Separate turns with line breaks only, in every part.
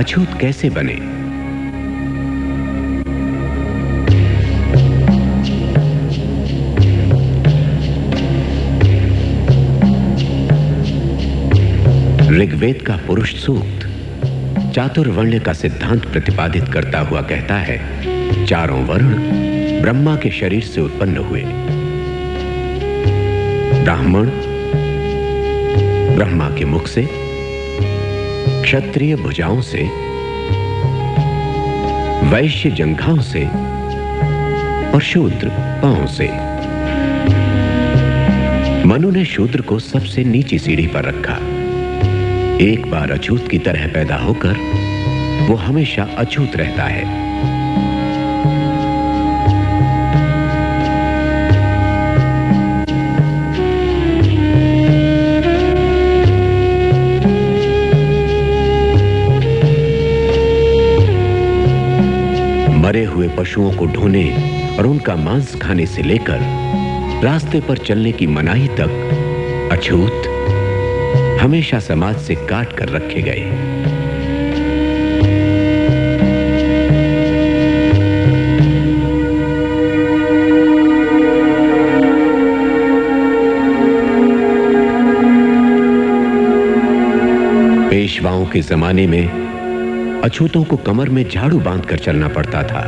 अछूत कैसे बने? ऋग्वेद का पुरुष सूक्त चातुर्वर्ण्य का सिद्धांत प्रतिपादित करता हुआ कहता है, चारों वर्ण ब्रह्मा के शरीर से उत्पन्न हुए। ब्राह्मण ब्रह्मा के मुख से, क्षत्रिय भुजाओं से, वैश्य जंघाओं से और शूद्र पांवों से। मनु ने शूद्र को सबसे नीची सीढ़ी पर रखा। एक बार अछूत की तरह पैदा होकर वो हमेशा अछूत रहता है। मरे हुए पशुओं को ढोने और उनका मांस खाने से लेकर रास्ते पर चलने की मनाही तक अछूत हमेशा समाज से काट कर रखे गए। पेशवाओं के जमाने में अछूतों को कमर में झाड़ू बांधकर चलना पड़ता था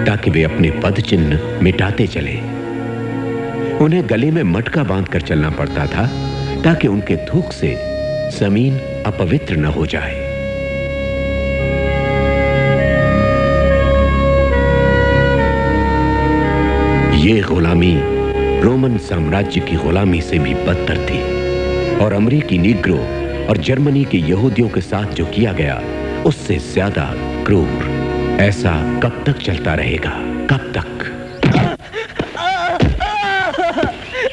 ताकि वे अपने पद चिन्ह मिटाते चले। उन्हें गले में मटका बांधकर चलना पड़ता था ताकि उनके थूक से जमीन अपवित्र न हो जाए। ये गुलामी रोमन साम्राज्य की गुलामी से भी बदतर थी और अमेरिकी नीग्रो और जर्मनी के यहूदियों के साथ जो किया गया उससे ज्यादा क्रूर। ऐसा कब तक चलता रहेगा? कब तक?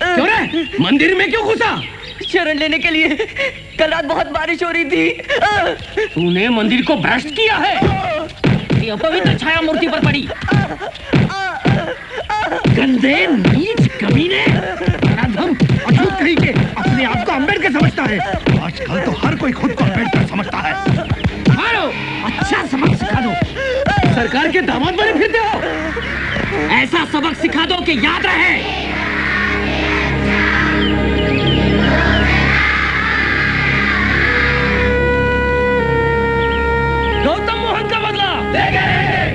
क्यों रे? मंदिर में क्यों घुसा?
शरण लेने के लिए। कल रात बहुत बारिश हो रही थी।
तूने मंदिर को भ्रष्ट किया है। ये अपवित्र छाया मूर्ति पर पड़ी। गंदे नीच कमीने, नराधम, अछूत कहीं के अपने आप को अम्बेडकर समझता है। आजकल तो हर कोई खुद को अम्बेडकर समझता है। मारो, अच्छा सबक सिखा दो। सरकार के दामाद बने फिरते हो। ऐसा सबक सिखा दो कि याद रहे। गौतम मोहन का बदला लेंगे।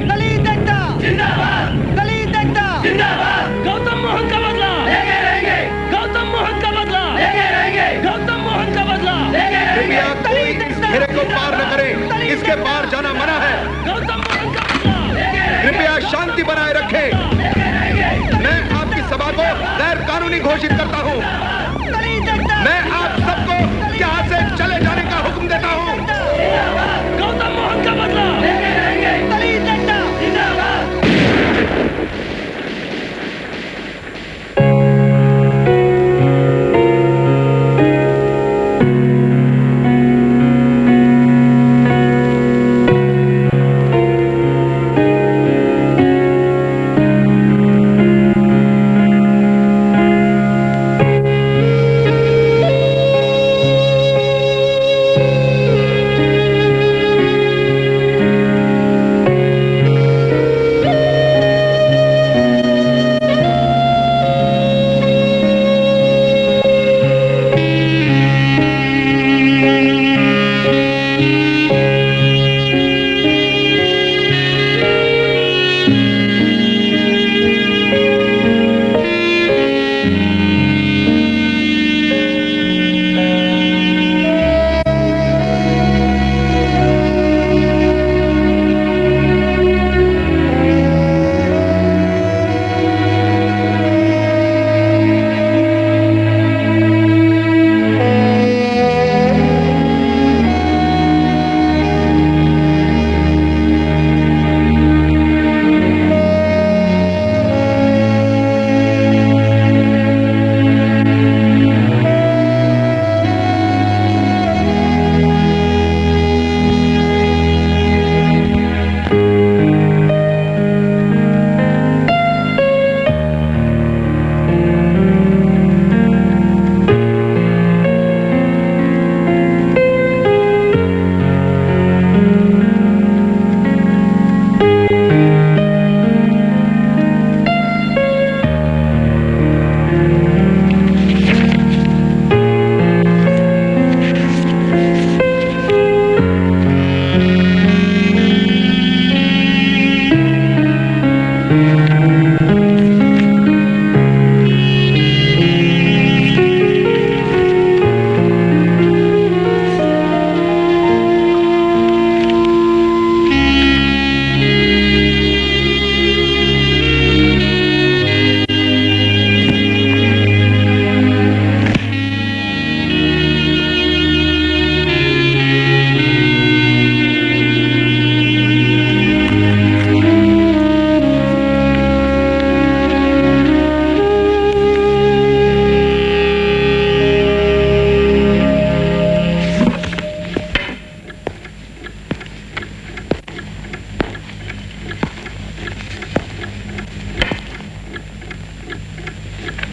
दलित एकता जिंदाबाद। दलित एकता जिंदाबाद। गौतम मोहन का बदला लेंगे। गौतम मोहन का बदला लेंगे। गौतम मोहन का बदला लेंगे।
घेरे को पार न करें, इसके पार जाना मना है।
गौतम मोहन का बदला।
कृपया शांति बनाए रखें। मैं आपकी सभा को गैर कानूनी घोषित करता हूँ। मैं आप सबको यहाँ से चले जाने का हुक्म देता हूँ।
गौतम मोहन का बदला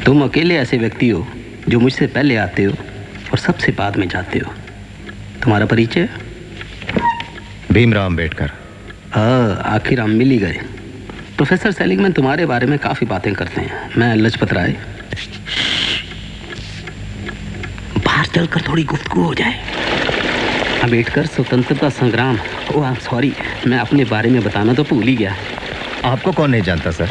तुम अकेले ऐसे व्यक्ति हो जो मुझसे पहले आते हो और सबसे बाद में जाते हो। तुम्हारा परिचय?
भीमराव अंबेडकर।
हाँ, आखिर हम मिल ही गए। प्रोफेसर सेलिगमैन तुम्हारे बारे में काफ़ी बातें करते हैं। मैं लाजपत राय। बाहर चलकर थोड़ी गुफ्तगू हो जाए। अंबेडकर स्वतंत्रता संग्राम। ओह आई एम सॉरी, मैं अपने बारे में बताना तो भूल ही गया।
आपको कौन नहीं जानता सर?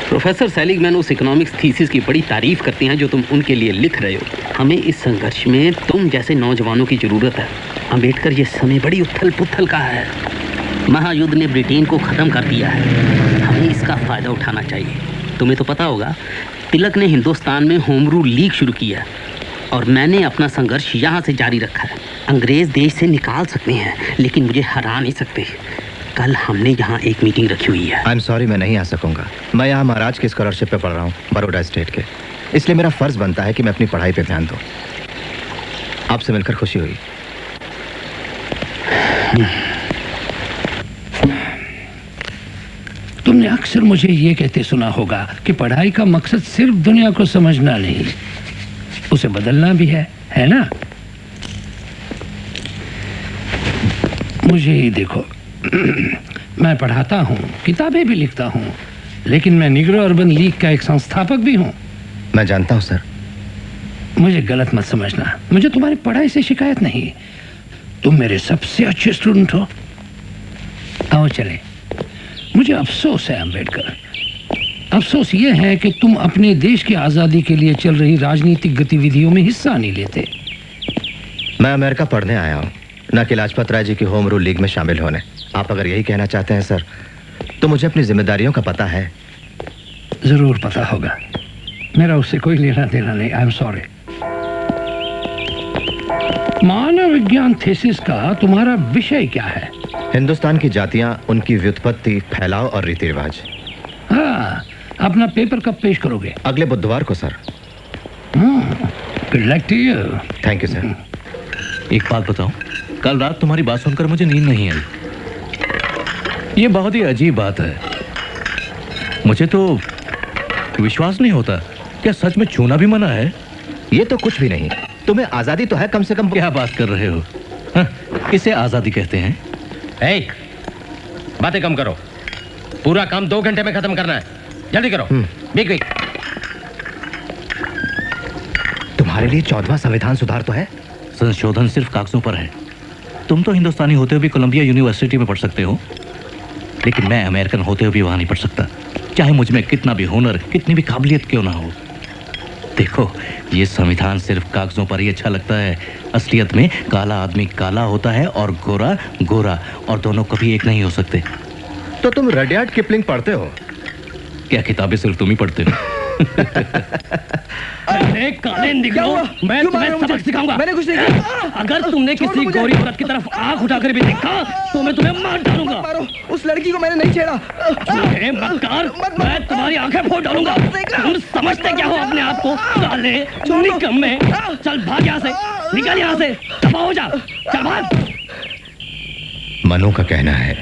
प्रोफेसर सेलिगमैन उस इकोनॉमिक्स थीसिस की बड़ी तारीफ करते हैं जो तुम उनके लिए लिख रहे हो। हमें इस संघर्ष में तुम जैसे नौजवानों की ज़रूरत है। अंबेडकर, ये समय बड़ी उथल पुथल का है। महायुद्ध ने ब्रिटेन को ख़त्म कर दिया है, हमें इसका फ़ायदा उठाना चाहिए। तुम्हें तो पता होगा तिलक ने हिंदुस्तान में होम रूल लीग शुरू किया और मैंने अपना संघर्ष यहाँ से जारी रखा है। अंग्रेज़ देश से निकाल सकते हैं लेकिन मुझे हरा नहीं सकते। कल हमने यहाँ एक मीटिंग रखी हुई है।
आई एम सॉरी, मैं नहीं आ सकूंगा। मैं यहाँ महाराज की स्कॉलरशिप पे पढ़ रहा हूँ, बड़ौदा स्टेट के। इसलिए मेरा फर्ज बनता है कि मैं अपनी पढ़ाई पे ध्यान दूँ। आपसे मिलकर खुशी हुई।
तुमने अक्सर मुझे ये कहते सुना होगा कि पढ़ाई का मकसद सिर्फ दुनिया को समझना नहीं, उसे बदलना भी है ना? मुझे ही देखो, मैं पढ़ाता हूँ, किताबें भी लिखता हूँ, लेकिन मैं निग्रो अर्बन लीग का एक संस्थापक भी हूँ।
मैं जानता हूँ सर।
मुझे गलत मत समझना, मुझे तुम्हारी पढ़ाई से शिकायत नहीं। तुम मेरे सबसे अच्छे स्टूडेंट हो। आओ चले। मुझे अफसोस है अंबेडकर, अफसोस ये है कि तुम अपने देश की आज़ादी के लिए चल रही राजनीतिक गतिविधियों में हिस्सा नहीं लेते।
मैं अमेरिका पढ़ने आया हूँ, न कि लाजपत राय जी की होम रूल लीग में शामिल होने। आप अगर यही कहना चाहते हैं सर, तो मुझे अपनी जिम्मेदारियों का पता है।
जरूर पता होगा, मेरा उससे कोई लेना देना नहीं। I am sorry. मानव विज्ञान थीसिस का तुम्हारा विषय क्या है?
हिंदुस्तान की जातियां, उनकी व्युत्पत्ति, फैलाव और रीति रिवाज।
हाँ, अपना पेपर कब पेश करोगे?
अगले बुधवार को sir.
Good luck to you.
Thank you sir.
एक बात बताऊं, कल रात तुम्हारी बात सुनकर मुझे नींद नहीं आई। ये बहुत ही अजीब बात है। मुझे तो विश्वास नहीं होता। क्या सच में छूना भी मना है?
ये तो कुछ भी नहीं। तुम्हें आजादी तो है कम से कम।
क्या बात कर रहे हो? हाँ, इसे आजादी कहते हैं?
बातें कम करो। पूरा काम 2 घंटे में खत्म करना है। जल्दी करो। Big big.
तुम्हारे लिए 14वां संविधान सुधार तो है।
संशोधन सिर्फ कागजों पर है। तुम तो हिंदुस्तानी होते हुए भी कोलंबिया यूनिवर्सिटी में पढ़ सकते हो, लेकिन मैं अमेरिकन होते हुए भी वहां नहीं पढ़ सकता, चाहे मुझ में कितना भी हुनर, कितनी भी काबिलियत क्यों ना हो। देखो, ये संविधान सिर्फ कागजों पर ही अच्छा लगता है। असलियत में काला आदमी काला होता है और गोरा गोरा, और दोनों कभी एक नहीं हो सकते।
तो तुम रडियार्ड किपलिंग पढ़ते हो?
क्या किताबें सिर्फ तुम ही पढ़ते हो?
अरे काले निगरो, मैं तुम्हें सबक सिखाऊंगा। मैंने कुछ नहीं किया। अगर तुमने किसी गौरी औरत की तरफ आंख उठाकर भी देखा तो मैं तुम्हें मार डालूंगा।
उस लड़की को मैंने नहीं छेड़ा।
मक्कार, मैं तुम्हारी आंखें फोड़ डालूंगा। तुम समझते क्या हो अपने आप को? काले निकम्मे, चल भाग यहाँ से, निकल यहाँ से, दफा हो जा, चल भाग।
मनु का कहना है,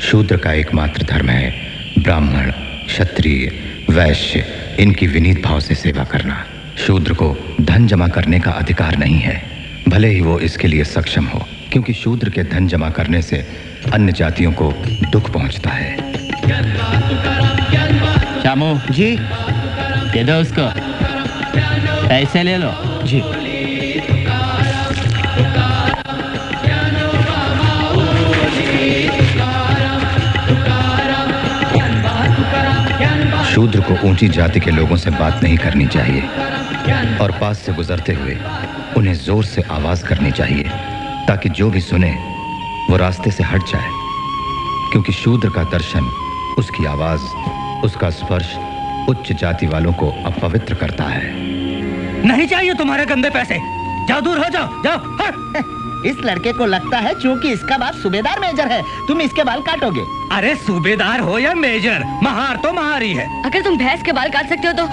शूद्र का एकमात्र धर्म है ब्राह्मण, क्षत्रिय, वैश्य, इनकी विनीत भाव से सेवा करना। शूद्र को धन जमा करने का अधिकार नहीं है, भले ही वो इसके लिए सक्षम हो, क्योंकि शूद्र के धन जमा करने से अन्य जातियों को दुख पहुंचता है।
शामू
जी,
दे दो उसको, पैसे ले लो।
जी। शूद्र को ऊंची जाति के लोगों से बात नहीं करनी चाहिए और पास से गुजरते हुए उन्हें जोर से आवाज करनी चाहिए, ताकि जो भी सुने वो रास्ते से हट जाए, क्योंकि शूद्र का दर्शन, उसकी आवाज, उसका स्पर्श उच्च जाति वालों को अपवित्र करता है।
नहीं चाहिए तुम्हारे गंदे पैसे, जाओ दूर हो जाओ, जाओ हट।
इस लड़के को लगता है चूंकि इसका बाप सूबेदार मेजर है, तुम इसके बाल काटोगे।
अरे सूबेदार हो या मेजर, महार तो महार ही है।
अगर तुम भैंस के बाल काट सकते हो तो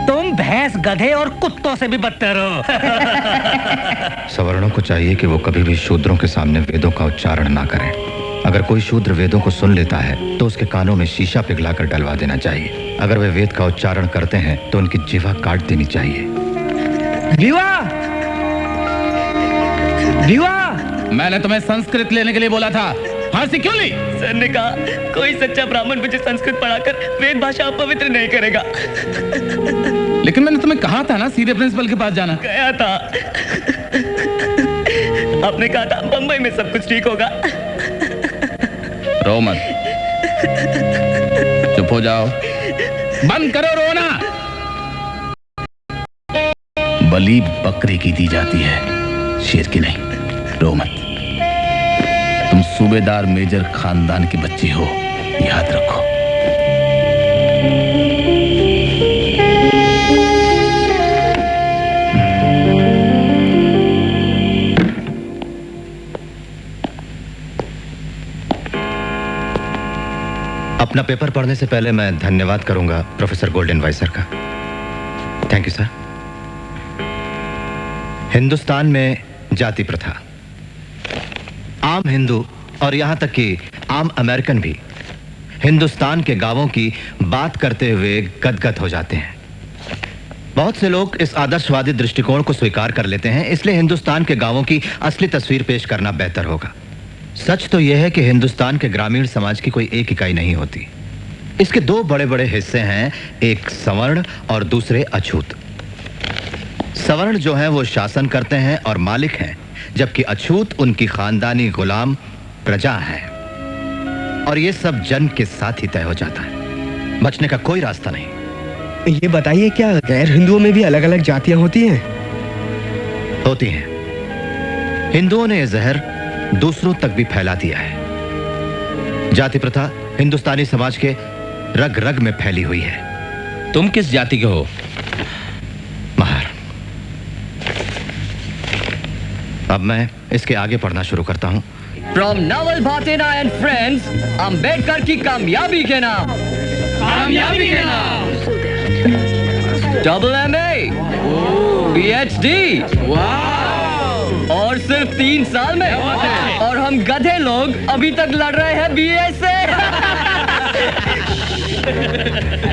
तुम भैंस, गधे और कुत्तों से भी बदतर हो।
सवर्णों को चाहिए कि वो कभी भी शूद्रों के सामने वेदों का उच्चारण ना करें। अगर कोई शूद्र वेदों को सुन लेता है तो उसके कानों में शीशा पिघलाकर डलवा देना चाहिए। अगर वे वेद का उच्चारण करते हैं तो उनकी जिह्वा काट देनी चाहिए।
मैंने तुम्हें संस्कृत लेने के लिए बोला था, फांसी क्यों ली?
सर ने कहा कोई सच्चा ब्राह्मण मुझे संस्कृत पढ़ाकर वेद भाषा अपवित्र नहीं करेगा।
लेकिन मैंने तुम्हें कहा था ना सीधे प्रिंसिपल के पास जाना।
गया था, आपने कहा था बंबई में सब कुछ ठीक होगा।
रो मत, चुप हो जाओ, बंद करो रोना। बलि बकरे की दी जाती है, शेर की नहीं। रो मत, तुम सूबेदार मेजर खानदान की बच्ची हो, याद रखो।
अपना पेपर पढ़ने से पहले मैं धन्यवाद करूंगा प्रोफेसर गोल्डनवाइस सर का। Thank you sir. हिंदुस्तान में जाति प्रथा, आम हिंदू और यहां तक कि आम अमेरिकन भी हिंदुस्तान के गांवों की बात करते हुए गदगद हो जाते हैं। बहुत से लोग इस आदर्शवादी दृष्टिकोण को स्वीकार कर लेते हैं, इसलिए हिंदुस्तान के गांवों की असली तस्वीर पेश करना बेहतर होगा। सच तो यह है कि हिंदुस्तान के ग्रामीण समाज की कोई एक इकाई नहीं होती। इसके दो बड़े बड़े हिस्से हैं, एक सवर्ण और दूसरे अछूत। सवर्ण जो हैं वो शासन करते हैं और मालिक हैं, जबकि अछूत उनकी खानदानी गुलाम प्रजा है। और ये सब जन्म के साथ ही तय हो जाता है, बचने का कोई रास्ता नहीं।
ये बताइए, क्या गैर हिंदुओं में भी अलग अलग जातियां होती हैं?
होती हैं। हिंदुओं ने यह जहर दूसरों तक भी फैला दिया है। जाति प्रथा हिंदुस्तानी समाज के रग रग में फैली हुई है।
तुम किस जाति के हो?
महार। अब मैं इसके आगे पढ़ना शुरू करता हूं।
From Naval Bhatina and Friends, Ambedkar की कामयाबी के नाम। कामयाबी के नाम। डबल MA, PhD, और सिर्फ 3 साल में। और हम गधे लोग अभी तक लड़ रहे हैं BA से।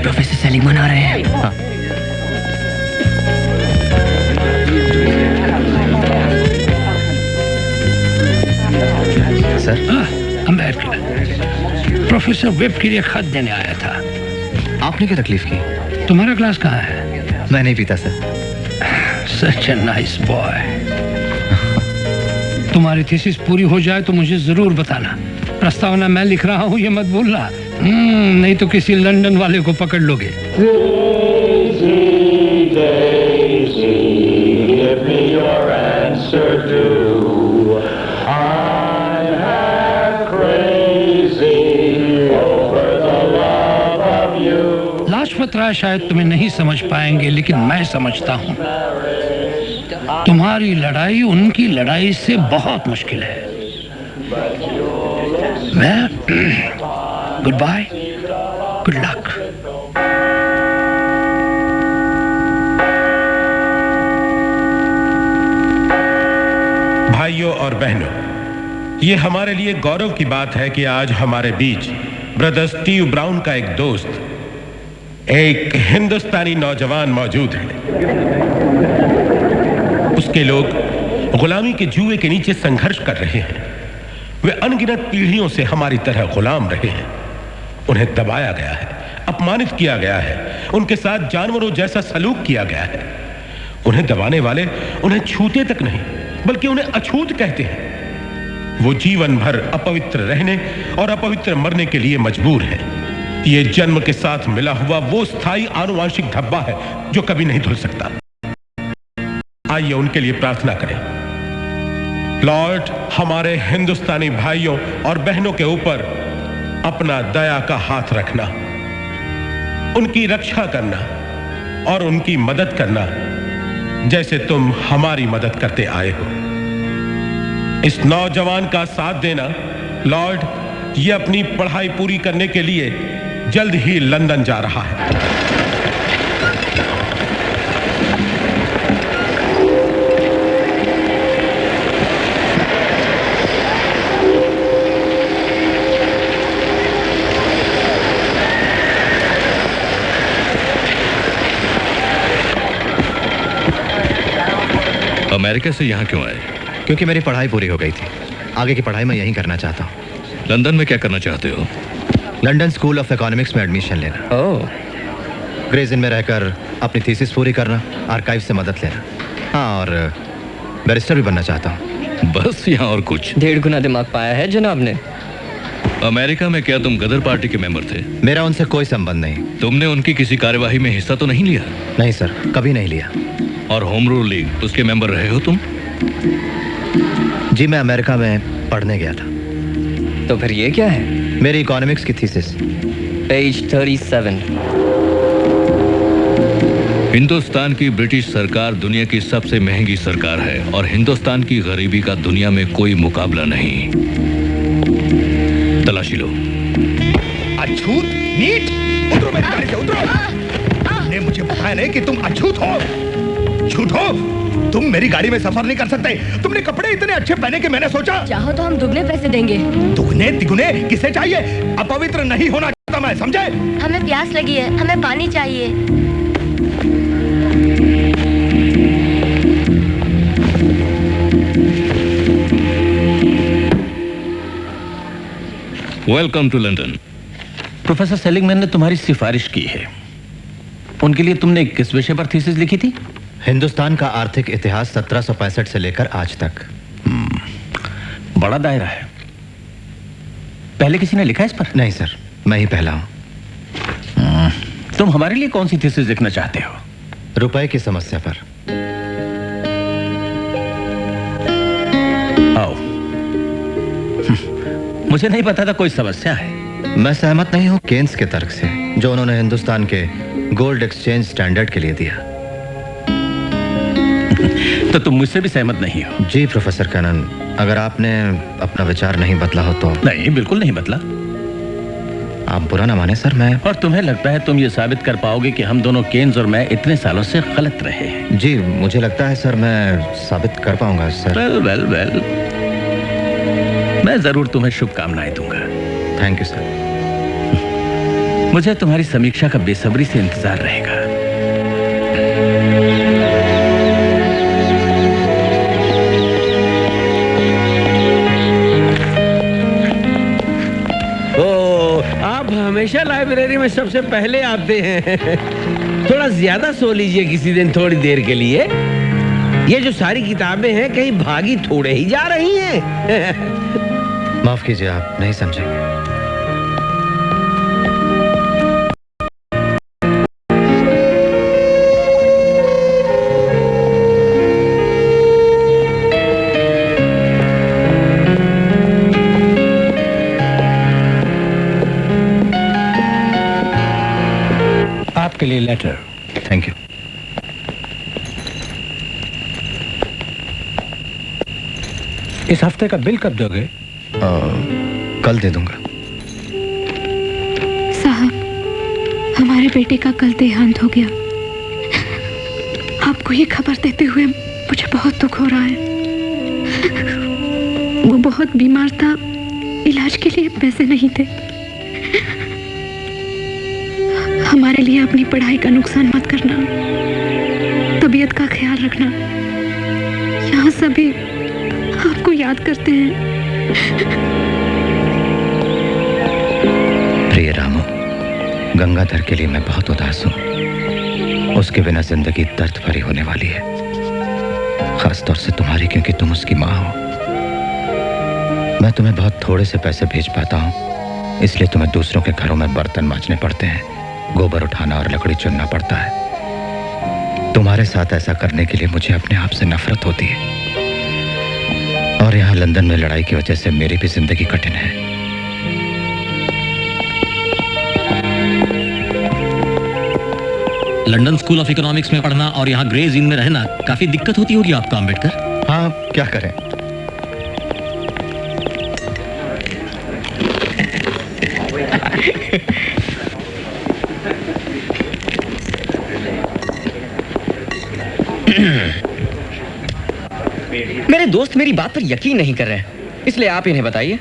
प्रोफेसर सेलिगमैन आ रहे हैं।
हाँ। सर,
अम्बेडकर प्रोफेसर वेब के लिए खत देने आया था।
आपने क्या तकलीफ की?
तुम्हारा ग्लास कहाँ है?
मैं नहीं पीता sir.
Such a nice boy. तुम्हारी थीसिस पूरी हो जाए तो मुझे जरूर बताना। प्रस्तावना मैं लिख रहा हूँ, ये मत भूलना। नहीं तो किसी लंदन वाले को पकड़ लोगे। लाजपत राय शायद तुम्हें नहीं समझ पाएंगे, लेकिन मैं समझता हूँ। तुम्हारी लड़ाई उनकी लड़ाई से बहुत मुश्किल है। Goodbye, good luck.
भाइयों और बहनों, ये हमारे लिए गौरव की बात है कि आज हमारे बीच ब्रदर स्टीव ब्राउन का एक दोस्त, एक हिंदुस्तानी नौजवान मौजूद है। उसके लोग गुलामी के जुए के नीचे संघर्ष कर रहे हैं। वे अनगिनत पीढ़ियों से हमारी तरह गुलाम रहे हैं। उन्हें दबाया गया है, अपमानित किया गया है, उनके साथ जानवरों जैसा सलूक किया गया है। उन्हें दबाने वाले उन्हें छूते तक नहीं, बल्कि उन्हें अछूत कहते हैं। वो जीवन भर अपवित्र रहने और अपवित्र मरने के लिए मजबूर हैं। ये जन्म के साथ मिला हुआ वो स्थायी आनुवांशिक धब्बा है जो कभी नहीं धुल सकता। आइए उनके लिए प्रार्थना करें। लॉर्ड, हमारे हिंदुस्तानी भाइयों और बहनों के ऊपर अपना दया का हाथ रखना, उनकी रक्षा करना और उनकी मदद करना जैसे तुम हमारी मदद करते आए हो। इस नौजवान का साथ देना। लॉर्ड, ये अपनी पढ़ाई पूरी करने के लिए जल्द ही लंदन जा रहा है।
अमेरिका से यहाँ क्यों आए?
क्योंकि मेरी पढ़ाई पूरी हो गई थी। आगे की पढ़ाई मैं यहीं करना चाहता हूँ।
लंदन में क्या करना चाहते हो?
लंदन स्कूल ऑफ इकोनॉमिक्स में एडमिशन लेना।
ओह,
ग्रेज इन में रहकर अपनी थीसिस पूरी करना, आर्काइव से मदद लेना। हाँ, और बैरिस्टर भी बनना चाहता हूँ।
बस यहाँ और कुछ?
1.5 गुना दिमाग पाया है जनाब ने।
अमेरिका में क्या तुम गदर पार्टी के मेंबर थे?
मेरा उनसे कोई संबंध नहीं।
तुमने उनकी किसी कार्यवाही में हिस्सा तो नहीं लिया?
नहीं सर, कभी नहीं लिया।
और होम रूल लीग, उसके मेंबर रहे हो तुम?
जी, मैं अमेरिका में पढ़ने गया था।
तो फिर ये क्या है?
मेरी इकोनॉमिक्स की थीसिस।
पेज 37।
हिंदुस्तान की ब्रिटिश सरकार दुनिया की सबसे महंगी सरकार है और हिंदुस्तान की गरीबी का दुनिया में कोई मुकाबला नहीं। तलाशी लो।
अछूत, नीच, उतरो मेरी गाड़ी से, उतरो। तुमने मुझे बताया नहीं कि तुम अछूत हो, झूठ हो। तुम मेरी गाड़ी में सफर नहीं कर सकते। तुमने कपड़े इतने अच्छे पहने कि मैंने सोचा।
चाहो तो हम दुगने पैसे देंगे।
दुगने तिगुने किसे चाहिए? अपवित्र नहीं होना चाहता मैं, समझे?
हमें प्यास लगी है, हमें पानी चाहिए।
Welcome to London.
Professor Seligman ने तुम्हारी सिफारिश की है। उनके लिए तुमने किस विषय पर थीसिस लिखी थी?
हिंदुस्तान का आर्थिक इतिहास 1765 से लेकर आज तक।
बड़ा दायरा है। पहले किसी ने लिखा है इस पर?
नहीं सर, मैं ही पहला हूं।
तुम हमारे लिए कौन सी थीसिस लिखना चाहते हो?
रुपए की समस्या पर।
आओ। मुझे नहीं पता था कोई समस्या है।
मैं सहमत नहीं हूं केन्स के तर्क से, जो उन्होंने हिंदुस्तान के गोल्ड एक्सचेंज स्टैंडर्ड के लिए दिया।
तो तुम मुझसे भी सहमत नहीं हो?
जी प्रोफेसर कैनन, अगर आपने अपना विचार नहीं बदला हो तो।
नहीं, बिल्कुल नहीं बदला।
आप बुरा ना माने सर, मैं।
और तुम्हें लगता है तुम ये साबित कर पाओगे कि हम दोनों केन्स और मैं इतने सालों से गलत रहे हैं?
जी, मुझे लगता है सर मैं साबित कर पाऊंगा सर।
वेल, मैं जरूर तुम्हें शुभकामनाएं दूंगा।
Thank you sir.
मुझे तुम्हारी समीक्षा का बेसब्री से इंतजार रहेगा।
आप हमेशा लाइब्रेरी में सबसे पहले आते हैं। थोड़ा ज्यादा सो लीजिए किसी दिन, थोड़ी देर के लिए। ये जो सारी किताबें हैं कहीं भागी थोड़े ही जा रही हैं।
माफ कीजिए, आप नहीं समझेंगे।
आपके लिए लेटर।
Thank you.
इस हफ्ते का बिल कब दोगे?
कल दे दूंगा।
साहब, हमारे बेटे का कल देहांत हो गया। आपको ये खबर देते हुए मुझे बहुत दुख हो रहा है। वो बहुत बीमार था, इलाज के लिए पैसे नहीं थे। हमारे लिए अपनी पढ़ाई का नुकसान मत करना, तबीयत का ख्याल रखना। यहाँ सभी आपको याद करते हैं।
प्रिय रामू, गंगाधर के लिए मैं बहुत उदास हूँ। उसके बिना जिंदगी दर्द भरी होने वाली है, खासतौर से तुम्हारी, क्योंकि तुम उसकी माँ हो। मैं तुम्हें बहुत थोड़े से पैसे भेज पाता हूँ, इसलिए तुम्हें दूसरों के घरों में बर्तन मांजने पड़ते हैं, गोबर उठाना और लकड़ी चुनना पड़ता है। तुम्हारे साथ ऐसा करने के लिए मुझे अपने आप से नफरत होती है। और यहाँ लंदन में लड़ाई की वजह से मेरी भी जिंदगी कठिन है।
लंदन स्कूल ऑफ इकोनॉमिक्स में पढ़ना और यहाँ ग्रेज इन में रहना काफी दिक्कत होती होगी आपको, अम्बेडकर?
हाँ, क्या करें।
मेरे दोस्त मेरी बात पर यकीन नहीं कर रहे हैं, इसलिए आप इन्हें बताइए,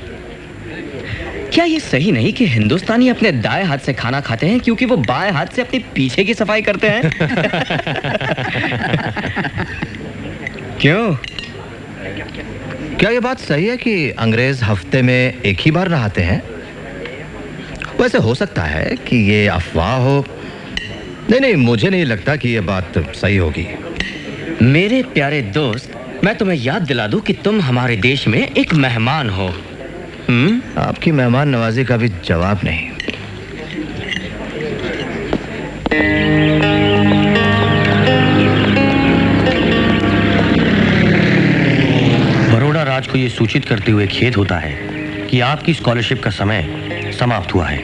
क्या ये सही नहीं कि हिंदुस्तानी अपने दाएं हाथ से खाना खाते हैं क्योंकि वो बाएं हाथ से अपने पीछे की सफाई करते हैं?
क्यों?
क्या ये बात सही है कि अंग्रेज हफ्ते में एक ही बार नहाते हैं? वैसे हो सकता है कि ये अफवाह हो। नहीं, मुझे नहीं लगता कि ये बात सही होगी।
मेरे प्यारे दोस्त, मैं तुम्हें याद दिला दूं कि तुम हमारे देश में एक मेहमान हो।
आपकी मेहमान नवाजी का भी जवाब नहीं।
बड़ौदा राज को यह सूचित करते हुए खेद होता है कि आपकी स्कॉलरशिप का समय समाप्त हुआ है।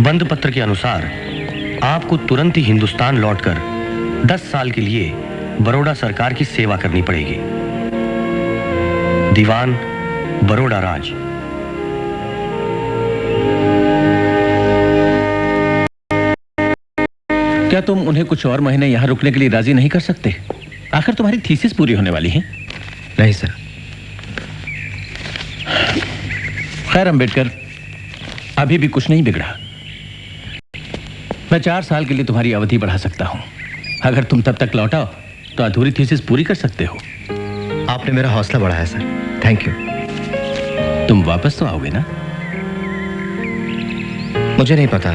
बंद पत्र के अनुसार आपको तुरंत ही हिंदुस्तान लौटकर 10 साल के लिए बड़ौदा सरकार की सेवा करनी पड़ेगी। दीवान बड़ौदा राज।
क्या तुम उन्हें कुछ और महीने यहाँ रुकने के लिए राजी नहीं कर सकते? आखिर तुम्हारी थीसिस पूरी होने वाली है।
नहीं सर।
खैर अंबेडकर, अभी भी कुछ नहीं बिगड़ा। मैं 4 साल के लिए तुम्हारी अवधि बढ़ा सकता हूं। अगर तुम तब तक लौटाओ तो अधूरी थीसिस पूरी कर सकते हो।
आपने मेरा हौसला बढ़ाया सर, थैंक यू।
तुम वापस तो आओगे ना?
मुझे नहीं पता,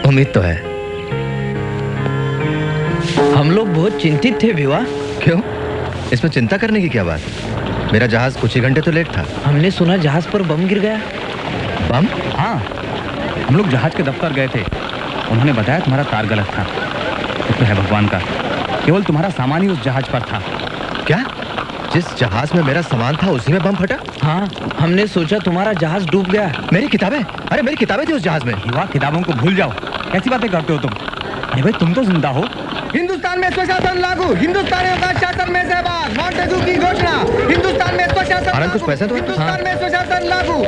उम्मीद तो है।
हम लोग बहुत चिंतित थे विवाह।
क्यों? इसमें चिंता करने की क्या बात? मेरा जहाज कुछ ही घंटे तो लेट था।
हमने सुना जहाज पर बम गिर गया।
बम?
हाँ, हम लोग जहाज के दफ्तर गए थे। उन्होंने बताया तुम्हारा तार गलत था। शुक्र है भगवान का, केवल तुम्हारा सामान ही उस जहाज पर था।
क्या? जिस जहाज में मेरा सामान था उसी में बम फटा?
हाँ, हमने सोचा तुम्हारा जहाज डूब गया।
मेरी किताबें? अरे मेरी किताबें थी उस जहाज में।
युवा, किताबों को भूल जाओ। कैसी बातें करते हो तुम? अरे भाई, तुम तो जिंदा हो।
हिंदुस्तान में स्वशासन लागू, हिंदुस्तानियों का शासन में सहभाग, मॉन्टेगू की घोषणा। हिंदुस्तान में स्वशासन,
कुछ पैसे तो
हिंदुस्तान में स्वशासन लागू।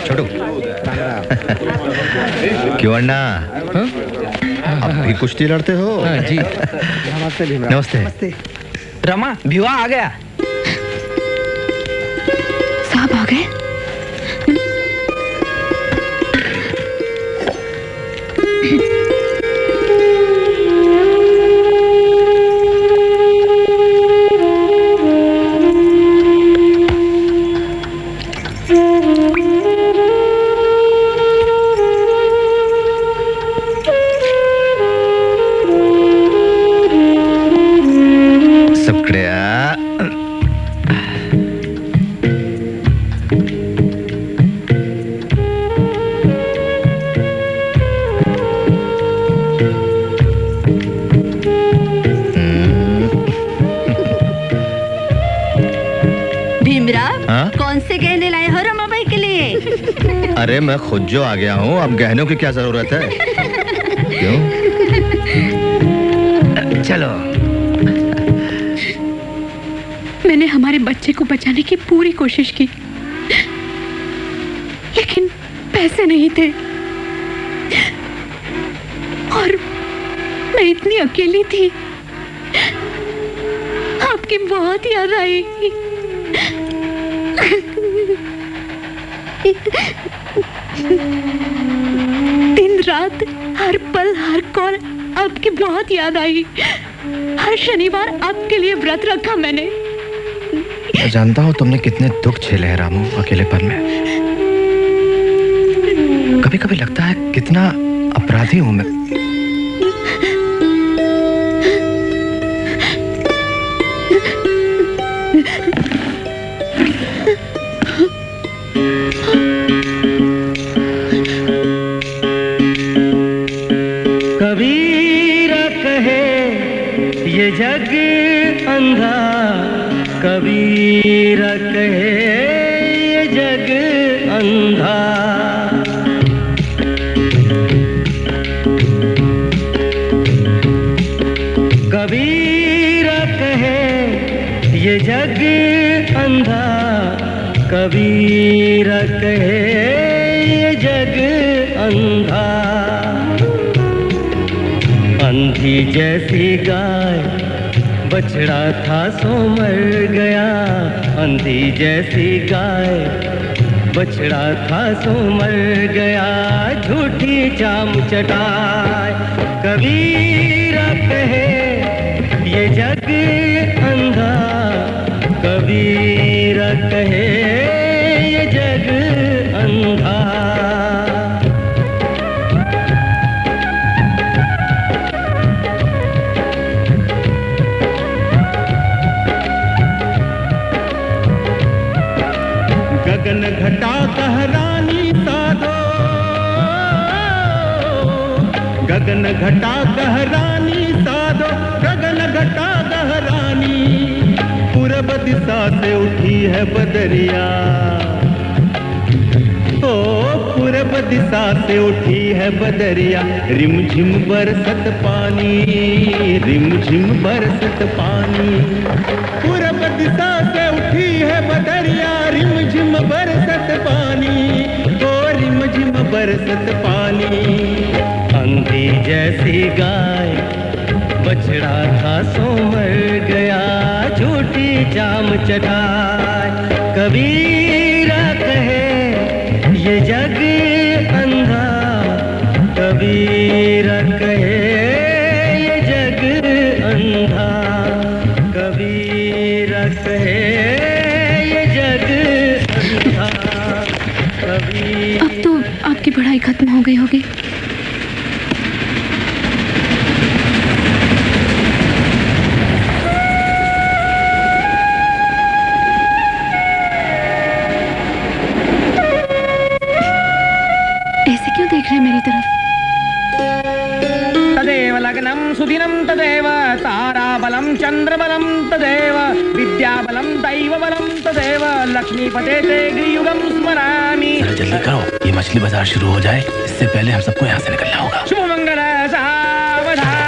छोटू क्यों अन्ना? अब भी कुश्ती लड़ते हो?
जी।
नमस्ते।
रमा, भिवा आ गया।
साहब आ गए?
अरे मैं खुद जो आ गया हूँ, अब गहनों की क्या जरूरत है? क्यों? चलो।
मैंने हमारे बच्चे को बचाने की पूरी कोशिश की, लेकिन पैसे नहीं थे और मैं इतनी अकेली थी। आपकी बहुत याद आई। दिन रात, हर पल, हर कॉल आपकी बहुत याद आई। हर शनिवार आपके लिए व्रत रखा मैंने।
मैं जानता हूँ तुमने कितने दुख झेले हैं रामू अकेलेपन में। कभी कभी लगता है कितना अपराधी हूं मैं।
कबीरा कहे ये जग अंधा, कबीरा कहे ये जग अंधा। कबीरा कहे ये जग अंधा, कबीरा कहे ये जग अंधा। अंधी जैसी गाय बछड़ा था सो मर गया, अंधी जैसी गाय बछड़ा था सो मर गया। झूठी चाम चटाए कबीरा कहे ये जग अंधा, कबीरा कहे ये जग अंधा। गगन घटा कहरानी साधो, गगन घटा कहरानी साधो, गगन घटा कहरानी। पूरब दिशा से उठी है बदरिया, ओ पूरब दिशा से उठी है बदरिया। रिमझिम बरसत पानी, रिमझिम बरसत पानी। पूरब दिशा से उठी है बदरिया, रिमझिम बरसत पानी, ओ रिमझिम बरसत पानी। अंधी जैसी गाय बछड़ा था सो मर गया, झूठी जाम चढ़ाए। कबीरा कहे ये जग अंधा, कबीरा कहे ये जग अंधा, कबीरा कहे ये जग अंधा, कबीरा।
अब तो आपकी पढ़ाई खत्म हो गई होगी। देख रहे मेरी तरफ।
तदेव लग्नं सुदिनं तदेव ताराबलं चंद्रबलं तदेव विद्याबलं दैवबलं तदेव लक्ष्मीपते ते गृयुगं स्मरामि।
जल्दी करो, ये मछली बाजार शुरू हो जाए, इससे पहले हम सबको यहाँ से निकलना होगा।
शुभ मंगल सावधान।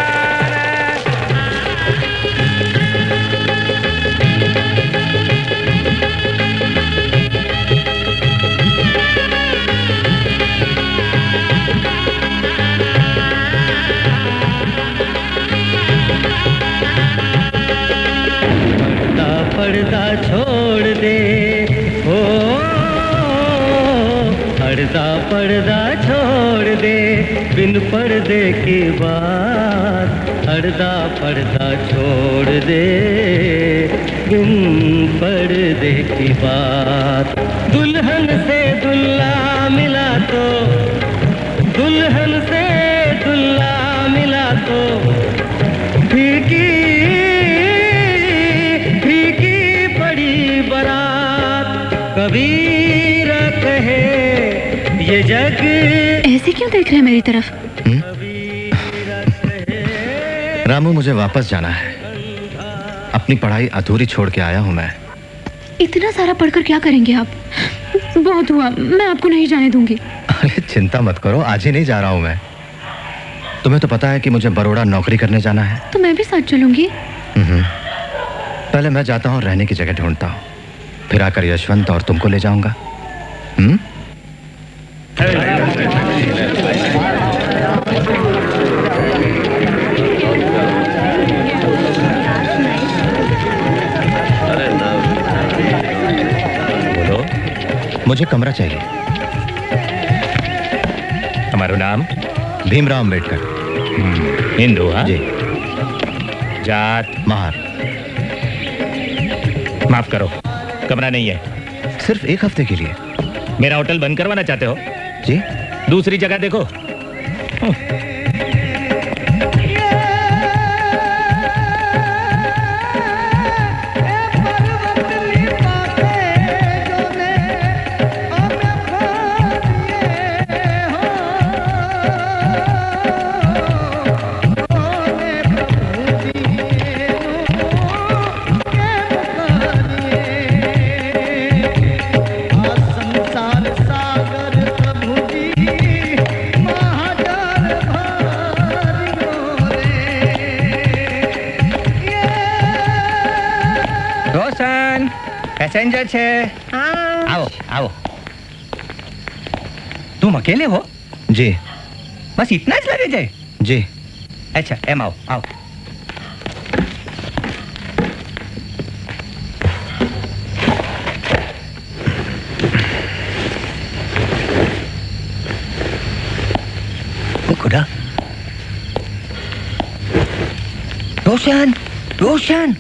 पर्दा छोड़ दे ओ, पर्दा छोड़ दे, बिन पर्दे की बात। पर्दा छोड़ दे, बिन पर्दे की बात। दुल्हन से दुल्हा मिला तो, दुल्हन से दुल्हा मिला तो फीकी कबीरा कहे ये जग।
ऐसे क्यों देख रहे हैं मेरी तरफ?
रामू, मुझे वापस जाना है। अपनी पढ़ाई अधूरी छोड़ के आया हूँ मैं।
इतना सारा पढ़कर क्या करेंगे आप? बहुत हुआ, मैं आपको नहीं जाने दूंगी।
अरे चिंता मत करो, आज ही नहीं जा रहा हूँ मैं। तुम्हें तो पता है कि मुझे बड़ौदा नौकरी करने जाना है।
तो मैं भी साथ चलूंगी।
पहले मैं जाता हूँ, रहने की जगह ढूंढता हूँ, फिर आकर यशवंत और तुमको ले जाऊंगा। बोलो, मुझे कमरा चाहिए।
हमारा नाम
भीमराव अम्बेडकर।
हिंदू? हाँ
जी।
जात?
महार।
माफ करो, कमरा नहीं है।
सिर्फ एक हफ्ते के लिए।
मेरा होटल बंद करवाना चाहते हो?
जी।
दूसरी जगह देखो।
पैसेंजर छे। आओ आओ। तुम अकेले हो?
जी।
बस इतना ही लगे जाए?
जी।
अच्छा एम आओ आओ। खुदा रोशन, रोशन,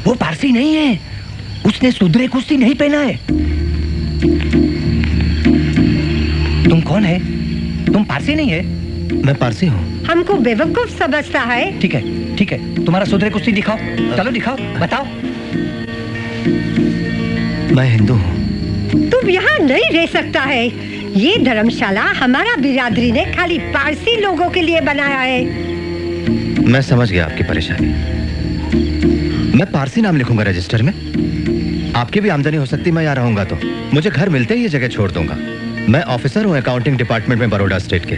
वो पारसी नहीं है, उसने सुधरे कुश्ती नहीं पहना है। तुम कौन है? तुम पारसी नहीं है?
मैं पारसी हूँ।
हमको बेवकूफ समझता है।
ठीक है, ठीक है, तुम्हारा सुधरे कुश्ती दिखाओ, चलो दिखाओ, बताओ।
मैं हिंदू हूँ।
तुम यहाँ नहीं रह सकता है। ये धर्मशाला हमारा बिरादरी ने खाली पारसी लोगों के लिए बनाया है।
मैं समझ गया आपकी परेशानी। मैं पारसी नाम लिखूंगा रजिस्टर में। आपकी भी आमदनी हो सकती मैं यहाँ रहूंगा तो। मुझे घर मिलते ही ये जगह छोड़ दूंगा। मैं ऑफिसर हूँ अकाउंटिंग डिपार्टमेंट में बड़ौदा स्टेट के।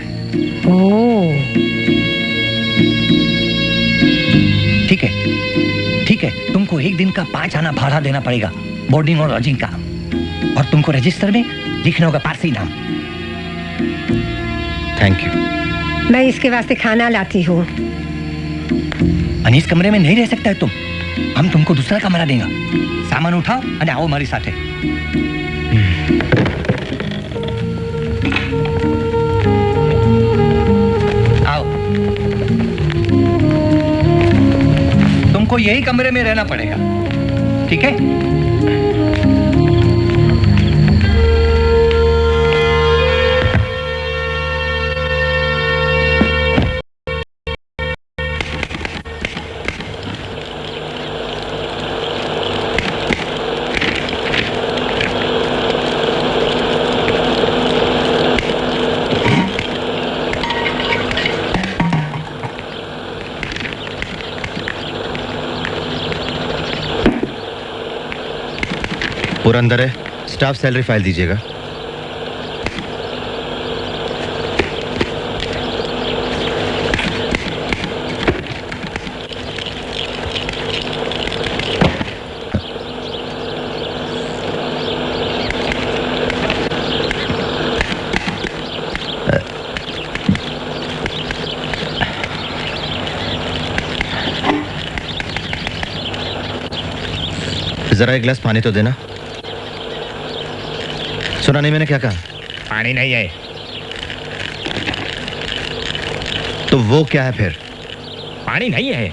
ठीक है, ठीक है, तुमको एक दिन का 5 आना भाड़ा देना पड़ेगा, बोर्डिंग और लॉजिंग का। और तुमको रजिस्टर में लिखना होगा पारसी नाम।
Thank you.
मैं इसके वास्ते खाना लाती हूँ।
अनीस कमरे में नहीं रह सकता है तुम। हम तुमको दूसरा कमरा देंगे। सामान उठाओ और आओ हमारी साथे। आओ। तुमको यही कमरे में रहना पड़ेगा, ठीक है?
पुरंदर है, स्टाफ सैलरी फाइल दीजिएगा। जरा एक गिलास पानी तो देना। सुना नहीं मैंने क्या कहा?
पानी नहीं है।
तो वो क्या है फिर?
पानी नहीं है।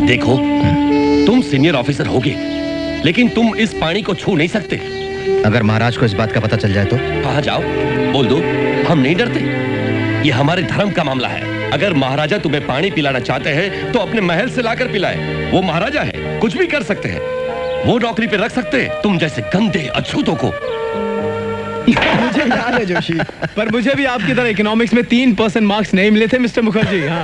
देखो, तुम सीनियर ऑफिसर होगे, लेकिन तुम इस पानी को छू नहीं सकते।
अगर महाराज को इस बात का पता चल जाए तो?
कहाँ जाओ, बोल दो, हम नहीं डरते। ये हमारे धर्म का मामला है। अगर महाराजा तुम्हें पानी पिलाना चाहते हैं तो अपने महल से लाकर पिलाए। वो महाराजा है, कुछ भी कर सकते हैं। वो नौकरी पे रख सकते हैं तुम जैसे गंदे अछूतों को।
मुझे याद है जोशी, पर मुझे भी आपकी तरह इकोनॉमिक्स में 3% मार्क्स नहीं मिले थे मिस्टर मुखर्जी। हाँ।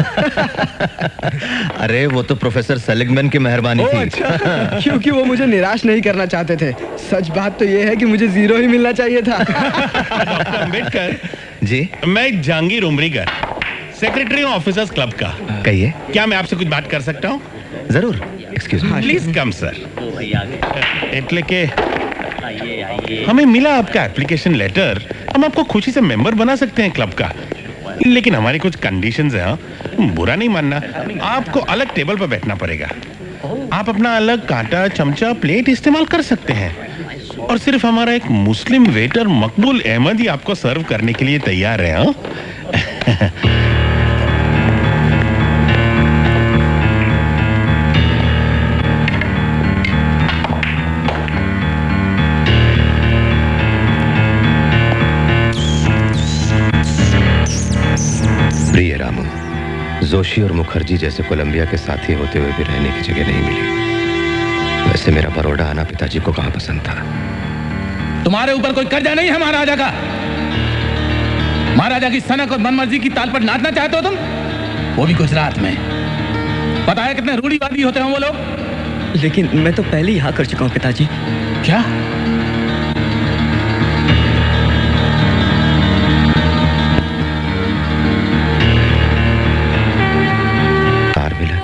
अरे वो तो प्रोफेसर सेलिगमैन की मेहरबानी थी।
अच्छा, क्योंकि वो मुझे निराश नहीं करना चाहते थे। सच बात तो ये है कि मुझे 0 ही मिलना चाहिए था।
डॉक्टर अंबेडकर
जी,
मैं जहांगीर उमरीगर, सेक्रेटरी हूँ ऑफिसर्स क्लब का।
कहिए।
क्या मैं आपसे कुछ बात कर सकता हूँ?
जरूर, excuse me.
Please come sir. એટલે કે हमें मिला आपका एप्लीकेशन लेटर। हम आपको खुशी से मेंबर बना सकते हैं क्लब का, लेकिन हमारी कुछ कंडीशंस हैं। हाँ, बुरा नहीं मानना। आपको अलग टेबल पर बैठना पड़ेगा। आप अपना अलग कांटा, चमचा, प्लेट इस्तेमाल कर सकते हैं, और सिर्फ हमारा एक मुस्लिम वेटर मकबूल अहमद ही आपको सर्व करने के लिए तैयार है। हाँ?
प्रिय रामू, जोशी और मुखर्जी जैसे कोलंबिया के साथी होते हुए भी रहने की जगह नहीं मिली। वैसे मेरा बड़ौदा आना पिताजी को कहाँ पसंद था।
तुम्हारे ऊपर कोई कर्जा नहीं है महाराजा का। महाराजा की सनक और मनमर्जी की ताल पर नाचना चाहते हो तुम, वो भी गुजरात में। पता है कितने रूढ़िवादी होते हैं वो लोग।
लेकिन मैं तो पहले यहाँ कर चुका हूँ पिताजी।
क्या?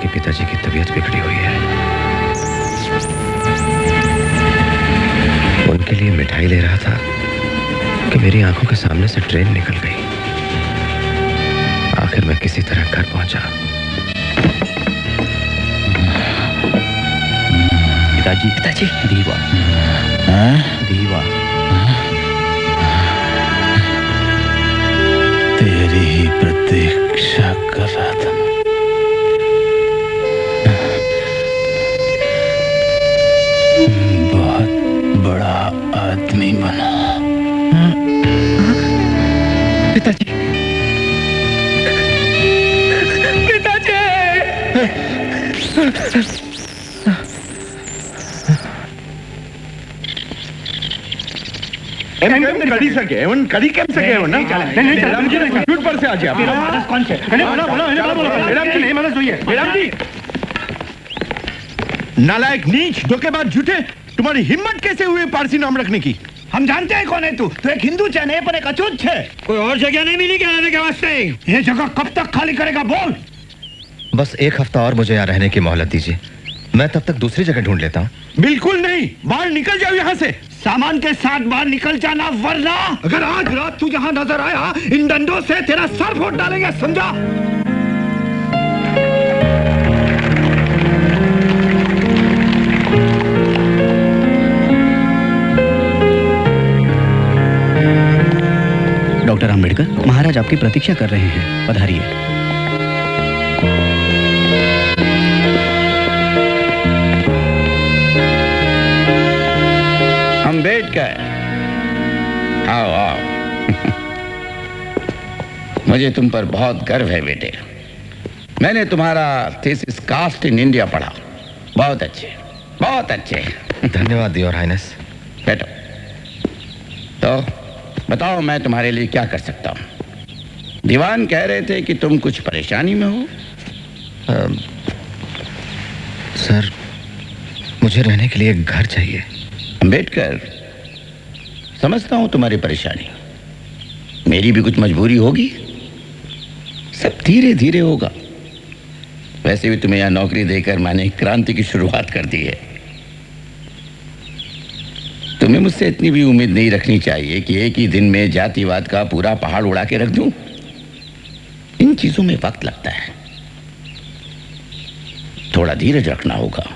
पिताजी की तबीयत बिगड़ी हुई है। उनके लिए मिठाई ले रहा था कि मेरी आंखों के सामने से ट्रेन निकल गई। आखिर मैं किसी तरह घर पहुंचा।
पिताजी पिताजी दीवा दीवा
तेरी ही प्रतीक्षा कर रहा था। बहुत बड़ा आदमी बना।
पिताजी पिताजी
कड़ी सके एवन कड़ी कैम सके एवन ना नहीं राम जी ने झूठ पर से आ गया
कौन से
मैडम जी नहीं मदद हुई है मैडम जी नालायक नीच धोखेबाज झूठे तुम्हारी हिम्मत कैसे हुई पारसी नाम रखने की
हम जानते हैं कौन है तू एक हिंदू है नहीं पर एक अछूत है कोई और जगह नहीं मिली क्या रहने के वास्ते ये जगह कब तक खाली करेगा बोल
बस 1 हफ्ता और मुझे यहाँ रहने की मोहलत दीजिए मैं तब तक दूसरी जगह ढूंढ लेता हूँ
बिल्कुल नहीं बाहर निकल जाओ यहाँ से
सामान के साथ बाहर निकल जाना वरना अगर आज रात तू यहाँ नजर आया इन डंडों से तेरा सर फोड़ डालेंगे समझा
डॉक्टर अंबेडकर महाराज आपकी प्रतीक्षा कर रहे हैं पधारिए
अंबेडकर आओ आओ मुझे तुम पर बहुत गर्व है बेटे मैंने तुम्हारा थीसिस कास्ट इन इंडिया पढ़ा बहुत अच्छे
धन्यवाद योर हाइनेस
बैठो तो बताओ मैं तुम्हारे लिए क्या कर सकता हूँ दीवान कह रहे थे कि तुम कुछ परेशानी में हो
सर मुझे रहने के लिए एक घर चाहिए
अंबेडकर समझता हूं तुम्हारी परेशानी मेरी भी कुछ मजबूरी होगी सब धीरे धीरे होगा वैसे भी तुम्हें यहां नौकरी देकर मैंने क्रांति की शुरुआत कर दी है तुम्हें मुझसे इतनी भी उम्मीद नहीं रखनी चाहिए कि एक ही दिन में जातिवाद का पूरा पहाड़ उड़ा के रख दूं इन चीजों में वक्त लगता है थोड़ा धीरज रखना होगा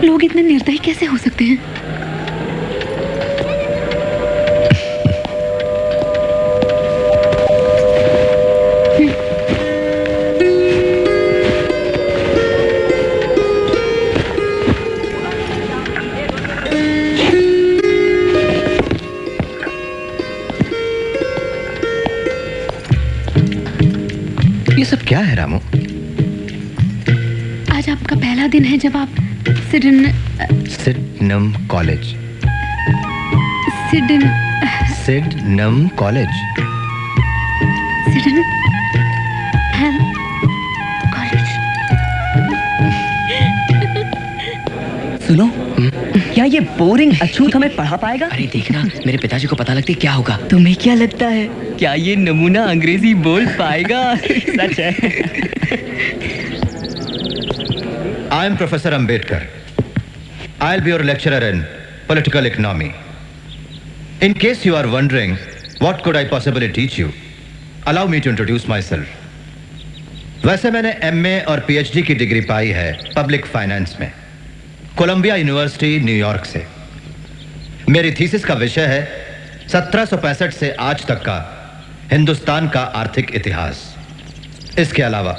लोग इतने निर्दयी कैसे हो सकते हैं?
ये सब क्या है रामू?
आज आपका पहला दिन है जब आप
सिडनम कॉलेज
सिडनम
कॉलेज
सुनो क्या ये बोरिंग अछूत हमें पढ़ा पाएगा?
अरे देखना मेरे पिताजी को पता लगती क्या होगा।
तुम्हें क्या लगता है क्या ये नमूना अंग्रेजी बोल पाएगा? सच है।
I am Professor Ambedkar. I'll be your lecturer in political economy. In case you are wondering what could I possibly teach you, allow me to introduce myself. वैसे मैंने MA और PhD की डिग्री पाई है public finance में Colombia university New York से। मेरी thesis का विषय है 1765 से आज तक का हिंदुस्तान का आर्थिक इतिहास। इसके अलावा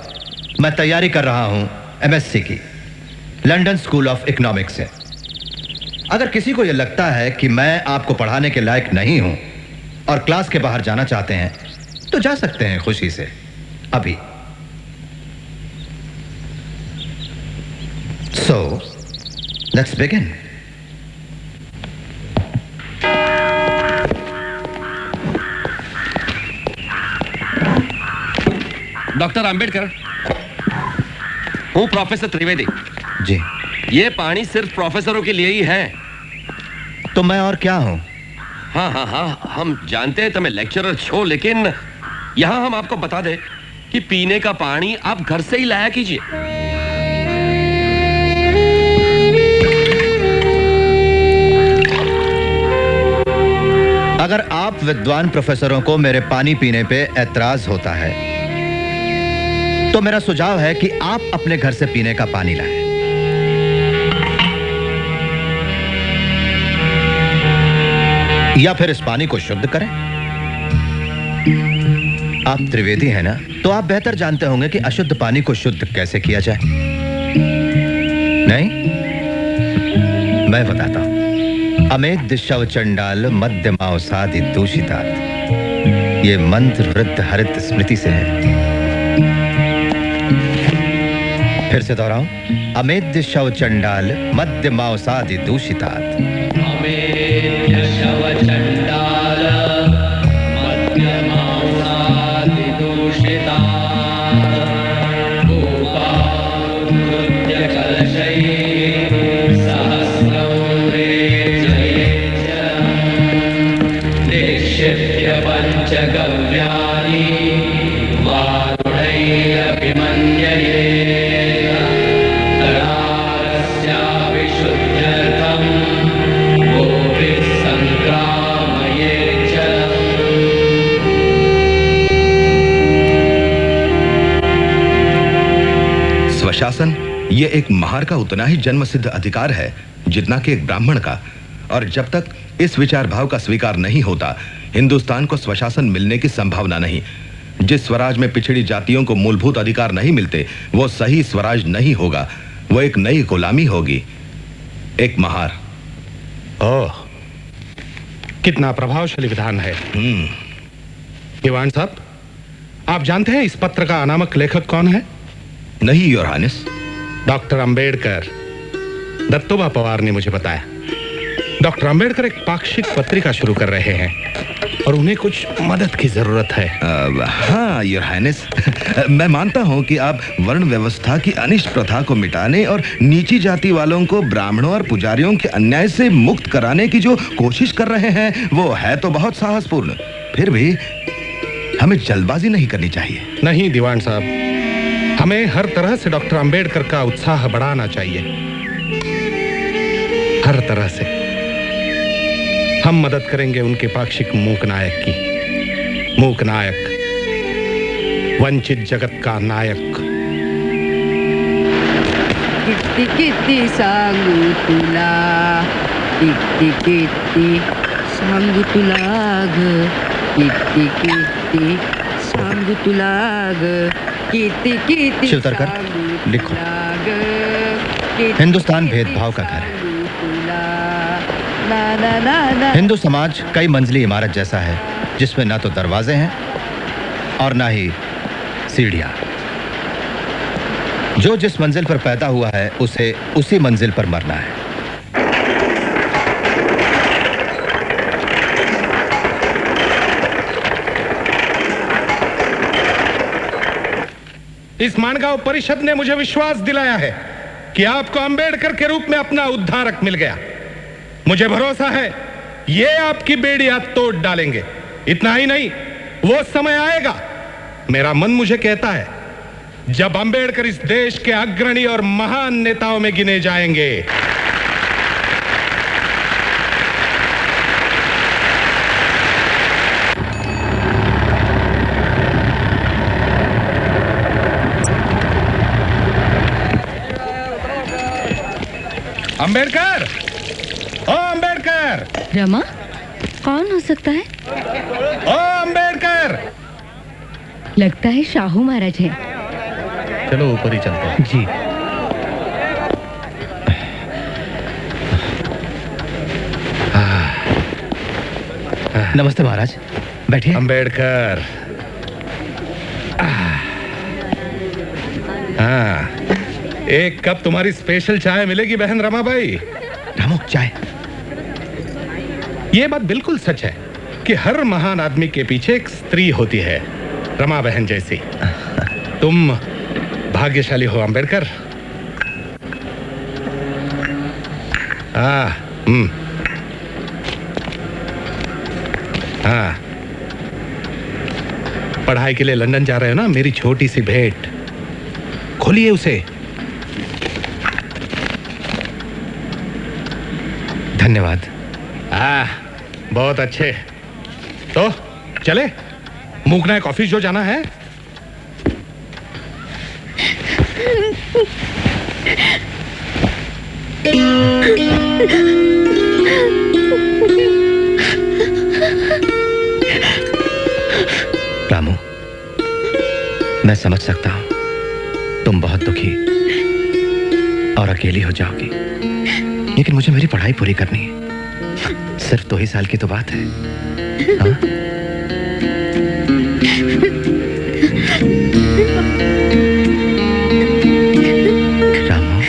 मैं तैयारी कर रहा हूं MSc की लंदन स्कूल ऑफ इकोनॉमिक्स से। अगर किसी को यह लगता है कि मैं आपको पढ़ाने के लायक नहीं हूं और क्लास के बाहर जाना चाहते हैं तो जा सकते हैं खुशी से अभी। Let's begin.
डॉक्टर अंबेडकर, हूँ प्रोफेसर त्रिवेदी।
जी।
ये पानी सिर्फ प्रोफेसरों के लिए ही है।
तो मैं और क्या हूँ?
हाँ, हम जानते हैं तुम्हें लेक्चरर छो, लेकिन यहाँ हम आपको बता दें कि पीने का पानी आप घर से ही लाया कीजिए।
अगर आप विद्वान प्रोफेसरों को मेरे पानी पीने पे ऐतराज होता है, तो मेरा सुझाव है कि आप अपने घर से पीने का पानी लाएं। या फिर इस पानी को शुद्ध करें। आप त्रिवेदी हैं ना, तो आप बेहतर जानते होंगे कि अशुद्ध पानी को शुद्ध कैसे किया जाए। नहीं, मैं बताता हूं। अमेध शव चंडाल मध्यमाओ साधि दूषितात्। ये मंत्र वृद्ध हरित स्मृति से है। फिर से दोहराऊं। अमेध शव चंडाल मध्यमाओ साधि दूषितात्।
अमेध्य शव चंडाल मध्यमाओ साधि दूषितात्। गोपाकृत्य कलशैः सहस्रं रेचयेच्च। निक्षिप्य पञ्चगव्यानि वारुणैरभिमन्ययेत्। तडारस्यापि शुद्ध्यर्थं गोभिः सङ्क्रामयेच्च।
स्वशासन ये एक महार का उतना ही जन्मसिद्ध अधिकार है जितना कि एक ब्राह्मण का। और जब तक इस विचार भाव का स्वीकार नहीं होता, हिंदुस्तान को स्वशासन मिलने की संभावना नहीं। जिस स्वराज में पिछड़ी जातियों को मूलभूत अधिकार नहीं मिलते, वो सही स्वराज नहीं होगा। वो एक नई गुलामी होगी, एक महार।
ओह, कितना प्रभावशाली विधान है। दीवान साहब, आप जानते हैं इस पत्र का अनामक लेखक कौन है?
नहीं your highness.
Doctor Ambedkar. Dattoba Pawar ने मुझे बताया। डॉक्टर अंबेडकर एक पाक्षिक पत्रिका शुरू कर रहे हैं और उन्हें कुछ मदद की जरूरत है।
हाँ योर हाइनेस, मैं मानता हूँ कि आप वर्ण व्यवस्था की अनिष्ट प्रथा को मिटाने और नीची जाति वालों को ब्राह्मणों और पुजारियों के अन्याय से मुक्त कराने की जो कोशिश कर रहे हैं, वो है तो बहुत साहसपूर्ण। फिर भी हमें जल्दबाजी नहीं करनी चाहिए।
नहीं दीवान साहब, हमें हर तरह से डॉक्टर अंबेडकर का उत्साह बढ़ाना चाहिए, हर तरह से। हम मदद करेंगे उनके पाक्षिक मूक नायक की। मूक नायक, वंचित जगत का नायक।
किती किती सांगू तुला, किती किती सांगू तुला ग, किती किती सांगू तुला ग, किती किती
शिवतरकर, लिखो। हिंदुस्तान भेदभाव का घर है। हिंदू समाज कई मंजिली इमारत जैसा है, जिसमें ना तो दरवाजे हैं और ना ही सीढ़ियां। जो जिस मंजिल पर पैदा हुआ है, उसे उसी मंजिल पर मरना है।
इस मानगांव परिषद ने मुझे विश्वास दिलाया है कि आपको अंबेडकर के रूप में अपना उद्धारक मिल गया। मुझे भरोसा है ये आपकी बेड़ियां तोड़ डालेंगे। इतना ही नहीं, वो समय आएगा, मेरा मन मुझे कहता है, जब अंबेडकर इस देश के अग्रणी और महान नेताओं में गिने जाएंगे। अंबेडकर, ओ अंबेडकर।
रमा, कौन हो सकता है?
ओ अंबेडकर।
लगता है शाहू महाराज है।
चलो ऊपर ही चलते हैं।
जी।
नमस्ते महाराज, बैठिए।
अंबेडकर। हाँ,
एक कप तुम्हारी स्पेशल चाय मिलेगी बहन रमाबाई।
रामू चाय।
ये बात बिल्कुल सच है कि हर महान आदमी के पीछे एक स्त्री होती है, रमा बहन जैसी। तुम भाग्यशाली हो अंबेडकर। हाँ हाँ, पढ़ाई के लिए लंदन जा रहे हो ना? मेरी छोटी सी भेंट, खोलिए उसे।
धन्यवाद।
बहुत अच्छे। तो चले, मूकनायक ऑफिस जो जाना है।
रामू, मैं समझ सकता हूं तुम बहुत दुखी और अकेली हो जाओगी, लेकिन मुझे मेरी पढ़ाई पूरी करनी है। सिर्फ 2 ही साल की तो बात है। हाँ? रामू,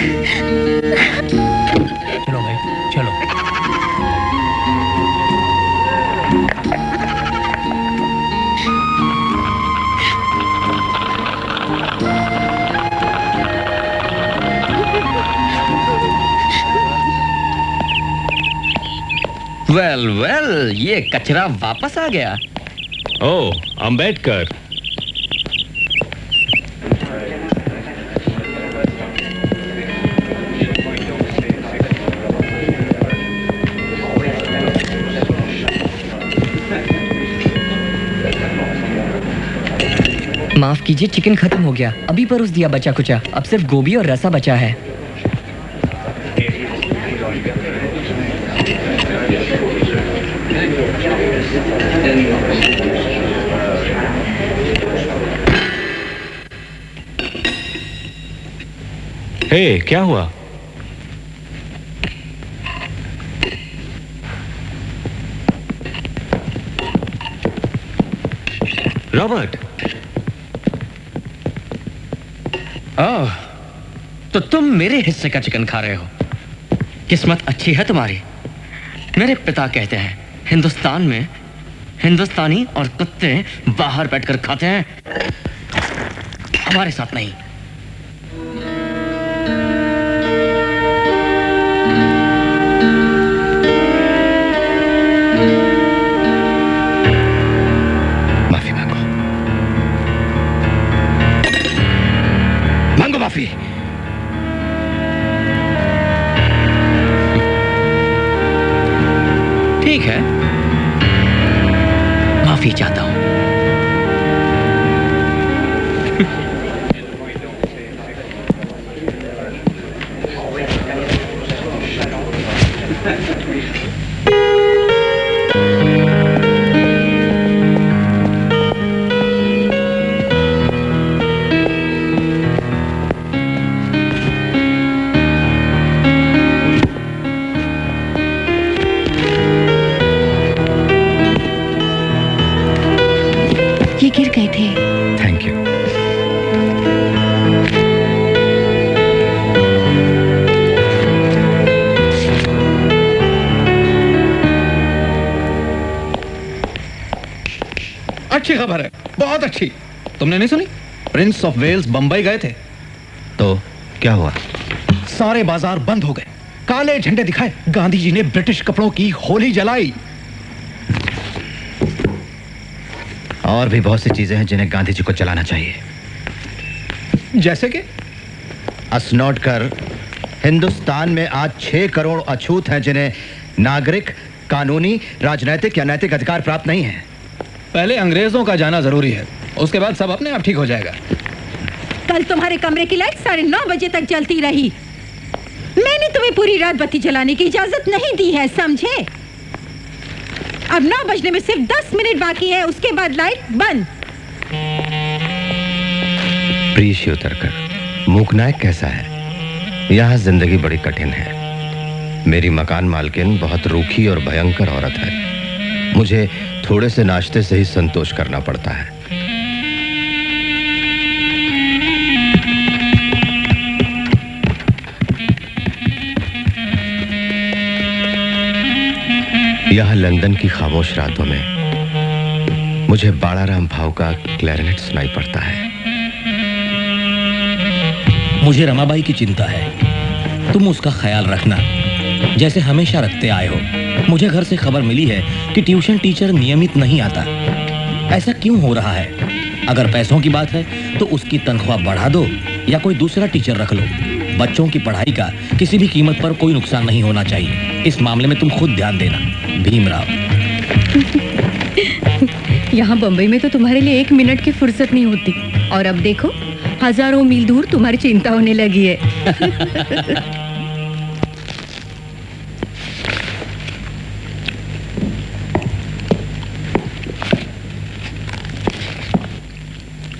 चलो भाई चलो।
वेल वेल, ये कचरा वापस आ गया।
ओह, अंबेडकर।
माफ कीजिए, चिकन खत्म हो गया। अभी परोस दिया बचा कुचा। अब सिर्फ गोभी और रसा बचा है।
हे, क्या हुआ? रॉबर्ट।
ओह, तो तुम मेरे हिस्से का चिकन खा रहे हो। किस्मत अच्छी है तुम्हारी। मेरे पिता कहते हैं हिंदुस्तान में हिंदुस्तानी और कुत्ते बाहर बैठकर खाते हैं, हमारे साथ नहीं।
माफी मांगो, मांगो माफी।
ठीक है, माफी चाहता हूं।
ये गिर गए थे।
Thank you.
अच्छी खबर है, बहुत अच्छी। तुमने नहीं सुनी? प्रिंस ऑफ वेल्स बंबई गए थे।
तो क्या हुआ?
सारे बाजार बंद हो गए, काले झंडे दिखाए, गांधी जी ने ब्रिटिश कपड़ों की होली जलाई।
और भी बहुत सी चीजें हैं जिन्हें गांधी जी को चलाना चाहिए।
जैसे कि
असनोट कर हिंदुस्तान में आज 6 करोड़ अछूत हैं जिन्हें नागरिक, कानूनी, राजनैतिक या नैतिक अधिकार प्राप्त नहीं है।
पहले अंग्रेजों का जाना जरूरी है, उसके बाद सब अपने आप ठीक हो जाएगा।
कल तुम्हारे कमरे की लाइट 9:30 बजे तक जलती रही। मैंने तुम्हें पूरी रात बत्ती जलाने की इजाजत नहीं दी है, समझे? अब 9 बजने में सिर्फ 10 मिनट बाकी है, उसके बाद लाइट बंद।
प्रिय शिवतरकर, मूकनायक कैसा है? यहाँ जिंदगी बड़ी कठिन है। मेरी मकान मालकिन बहुत रूखी और भयंकर औरत है। मुझे थोड़े से नाश्ते से ही संतोष करना पड़ता है। यहाँ लंदन की खामोश रातों में मुझे बाड़ाराम भाव का क्लैरिनेट सुनाई पड़ता है।
मुझे रमाबाई की चिंता है, तुम उसका ख्याल रखना जैसे हमेशा रखते आए हो। मुझे घर से खबर मिली है कि ट्यूशन टीचर नियमित नहीं आता। ऐसा क्यों हो रहा है? अगर पैसों की बात है तो उसकी तनख्वाह बढ़ा दो या कोई दूसरा टीचर रख लो। बच्चों की पढ़ाई का किसी भी कीमत पर कोई नुकसान नहीं होना चाहिए। इस मामले में तुम खुद ध्यान देना। भीमराव।
यहाँ बम्बई में तो तुम्हारे लिए 1 मिनट की फुर्सत नहीं होती, और अब देखो हजारों मील दूर तुम्हारी चिंता होने लगी है।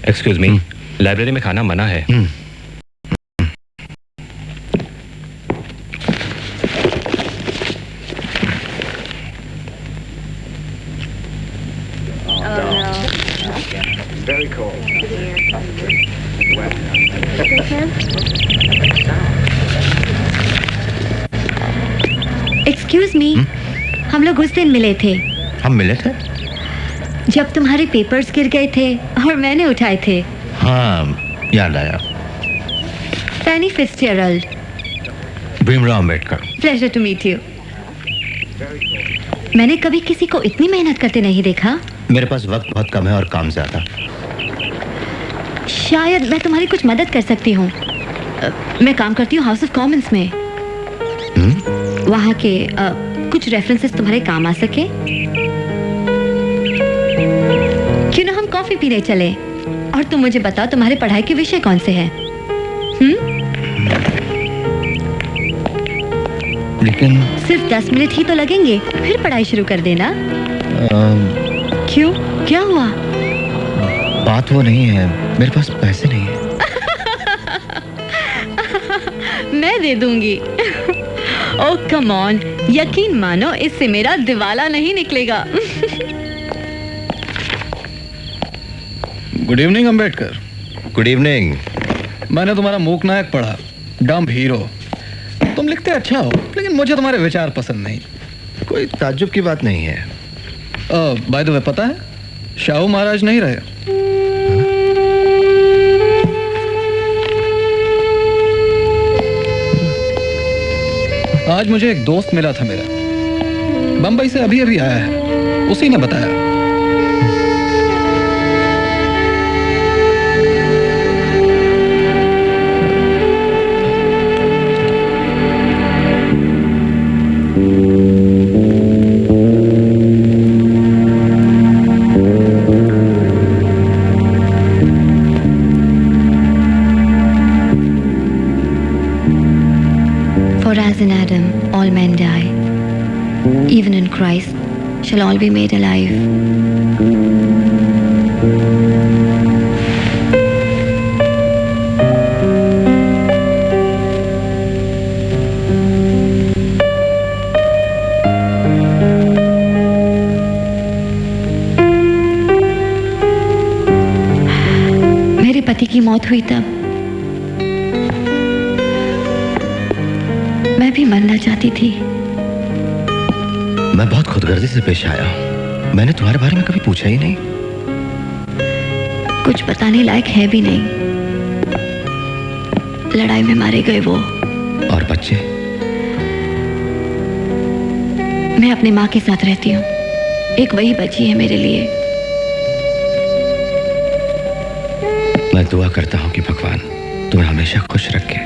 एक्सक्यूज मी, लाइब्रेरी में खाना मना है।
Very cold.
एक्सक्यूज मी, हम लोग उस दिन मिले थे।
हम मिले थे?
जब तुम्हारे पेपर्स गिर गए थे और मैंने उठाए थे।
हाँ, याद आया।
Fanny Fitzgerald.
Bhimrao Ambedkar.
Pleasure to meet you. मैंने कभी किसी को इतनी मेहनत करते नहीं देखा।
मेरे पास वक्त बहुत कम है और काम ज्यादा।
शायद मैं तुम्हारी कुछ मदद कर सकती हूँ। मैं काम करती हूँ हाउस ऑफ कॉमन्स में। वहाँ के कुछ रेफरेंसेस तुम्हारे काम आ सके। क्यों ना हम कॉफी पीने चले और तुम मुझे बताओ तुम्हारे पढ़ाई के विषय कौन से हैं?
लेकिन
सिर्फ 10 मिनट ही तो लगेंगे, फिर पढ़ाई शुरू कर देना। क्यों, क्या हुआ?
बात वो नहीं है, मेरे पास पैसे नहीं है।
मैं दे दूंगी। ओह कम ऑन, यकीन मानो इससे मेरा दिवाला नहीं निकलेगा।
Good evening Ambedkar.
Good evening.
मैंने तुम्हारा मूक नायक पढ़ा, डम्ब हीरो। तुम लिखते अच्छा हो, लेकिन मुझे तुम्हारे विचार पसंद नहीं।
कोई ताज्जुब की बात नहीं है।
बाय द वे, पता है शाहू महाराज नहीं रहे। आज मुझे एक दोस्त मिला था मेरा, बंबई से अभी अभी आया है। उसी ने बताया।
For as in Adam all men die, even in Christ shall all be made alive. मेरे पति की मौत हुई तब मैं भी मरना चाहती थी।
मैं बहुत खुदगर्जी से पेश आया हूँ। मैंने तुम्हारे बारे में कभी पूछा ही नहीं।
कुछ बताने लायक है भी नहीं। लड़ाई में मारे गए वो।
और बच्चे?
मैं अपनी माँ के साथ रहती हूँ। एक वही बची है मेरे लिए।
मैं दुआ करता हूँ कि भगवान तुम्हें हमेशा खुश रखे।